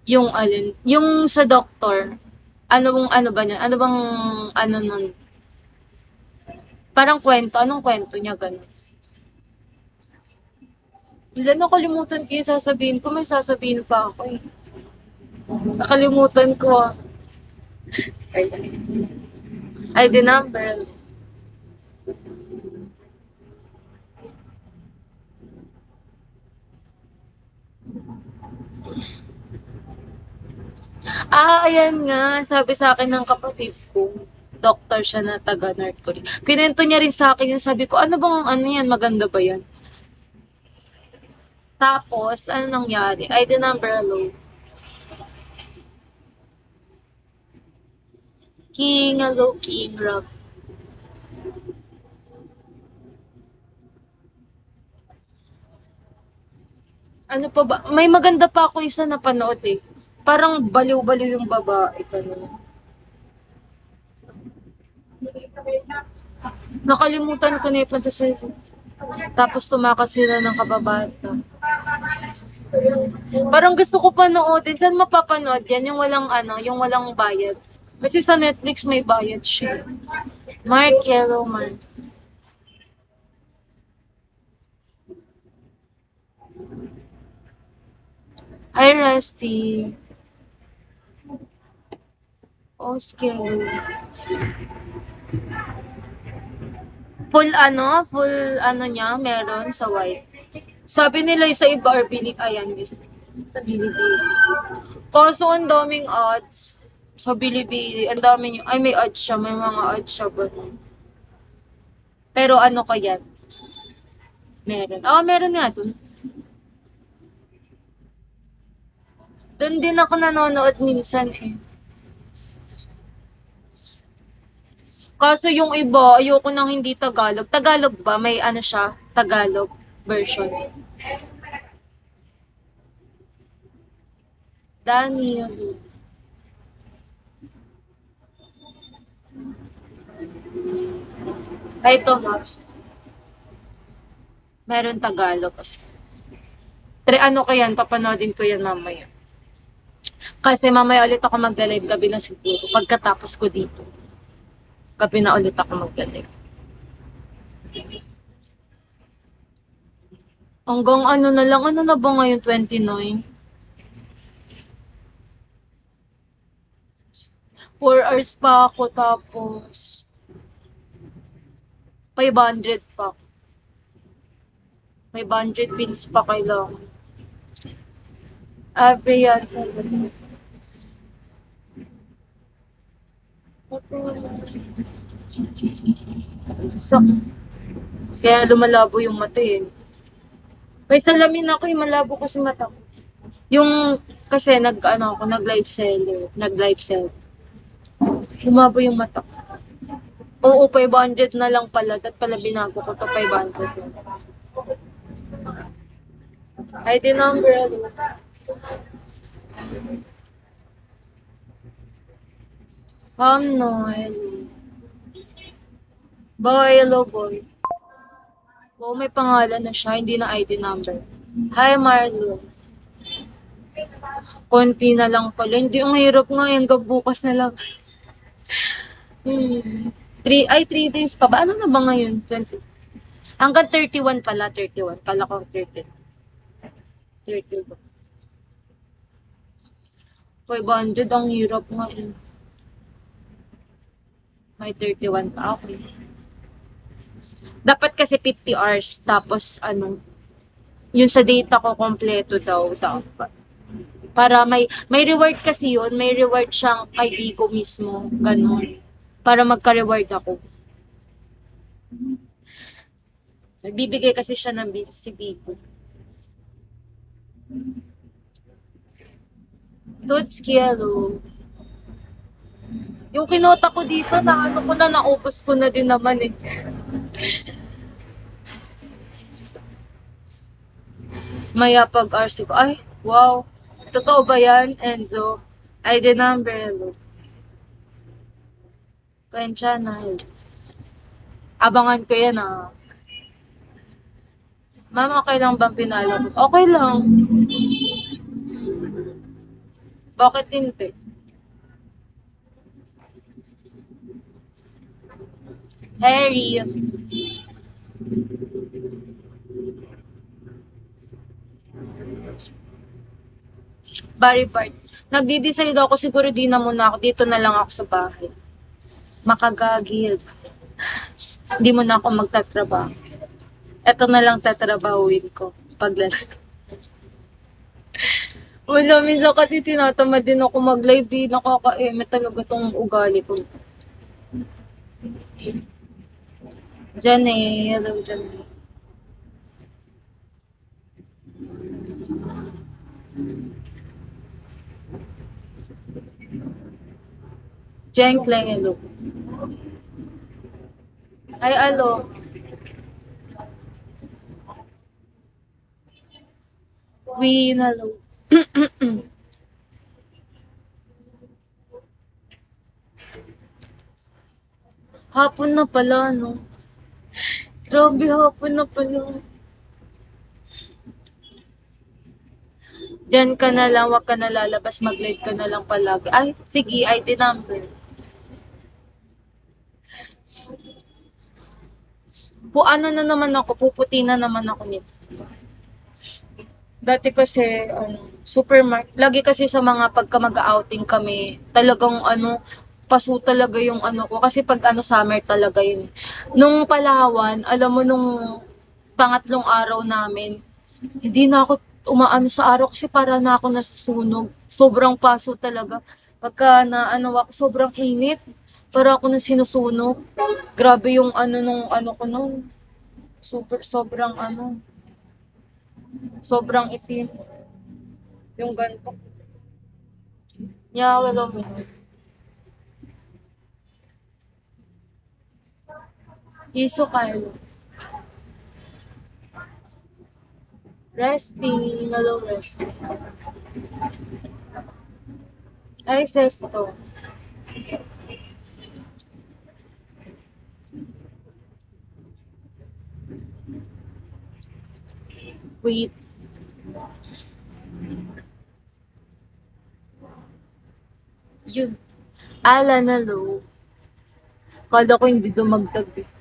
Yung alin, yung sa doktor, ano ba niya? Ano bang, ano nun? Parang kwento, anong kwento niya ganun? Wala, nakalimutan ko yung sasabihin ko, may sasabihin pa ako eh. Nakalimutan ko ah. Ay, ID number. Ah, ayan nga, sabi sa akin ng kapatid ko, doktor siya na taga North Korea. Kinento niya rin sa akin yung sabi ko, ano bang ano yan, maganda ba yan? Tapos, ano nangyari? ID number alone. King, hello, King, Rock. Ano pa ba? May maganda pa ako isa na panood eh. Parang baliw-baliw yung babae. Ganun. Nakalimutan ko na yung fantasy. Tapos tumakas sila ng kababata. Parang gusto ko panoodin. Saan mapapanood yan? Yung walang ano, yung walang bayad. Kasi sa Netflix may bayad siya. Mark Yellowman. Hi, Rusty. Oh, scary. Full ano niya, meron sa white. Sabi nila sa iba or bili, ayan, sa Bilibili. Kaso ang daming odds sa Bilibili. Ang dami niyo, ay may odds siya, may mga odds siya ganun. Pero ano ko yan? Meron. Ah, meron nga dun. Dun din ako nanonood minsan eh. Kaso yung iba, ayoko nang hindi Tagalog. Tagalog ba? May ano siya? Tagalog version. Daniel. Ay, Tomas. Meron Tagalog. Ano ko yan, papanoodin ko yan mamaya. Kasi mamaya ulit ako magla-live gabi na siguro. Pagkatapos ko dito. Gabi na ulit ako magla-live. Hanggang ano na lang, ano na ba ngayon, 29? 4 hours pa ako tapos 500 pa. 500 pins pa kailangan. Yan, sabi. So, kaya lumalabo yung mata eh. May salamin ako yung malabo kasi mata ko. Yung, kasi nag-live seller. Nag-live sell. Lumabo yung mata ko. Oo, 500 na lang pala. Dat pala binago ko to 500. ID number. Noel. Boy, hello boy. Oo, may pangalan na siya, hindi na ID number. Hi, Marlon. Konti na lang pala. Hindi, ang hirap nga. Hanggang bukas na lang. 3 days pa ba? Ano na ba ngayon? 20. Hanggang 31 pala, 31. Kala ko 30. 31. 500, ang hirap nga eh. May 31 pa ako eh. Dapat kasi 50 hours, tapos yun sa data ko kompleto daw dapat. Para may reward kasi yun, may reward siyang kay Vico mismo, ganun. Para magka-reward ako. Bibigay kasi siya ng si Vico. Toad's Kielo. Yung kinota ko dito, naubos ko na din naman eh. Maya pag RC ko, ay, wow. Totoo ba yan, Enzo? ID number, hello. Kwencha na, abangan ko yan ah. Ma'am, okay lang bang pinalo ko? Okay lang. Bakit hindi? Harry, Barry Bart. Nagdi-decide ako siguro di na muna ako. Dito na lang ako sa bahay. Makagagil. Hindi mo na ako magtatrabaho. Ito na lang tatrabahuin ko. Paglalaki. Wala, minsan kasi tinatamad din ako mag-live. Di nakaka-eme talaga tong ugali ko. Diyan eh. Hello, dyan eh. Jen Kleng, hello. Ay, alo. Win, hello. Hapon na pala, no? Grabe, hapon na pala. Diyan ka na lang, wag ka na lalabas, mag-live ka na lang palagi. Ay, sige, ID number. Ano na naman ako, puputi na naman ako nito. Dati kasi, supermarket, lagi kasi sa mga pagka mag-outing kami, talagang paso talaga yung ko. Kasi pag summer talaga yun. Nung Palawan, alam mo nung pangatlong araw namin, hindi na ako umaano sa araw kasi para na ako nasusunog. Sobrang paso talaga. Pagka ako, sobrang init. Para ako na sinusunog. Grabe yung nung ko nung. Sobrang sobrang itim. Yung ganito. Yeah, wala mo. Iso Kyle. Resting. Hello, resting. Ay, sesto. Wait. Yun. Ala na low. Kala ko hindi dumagdag eh.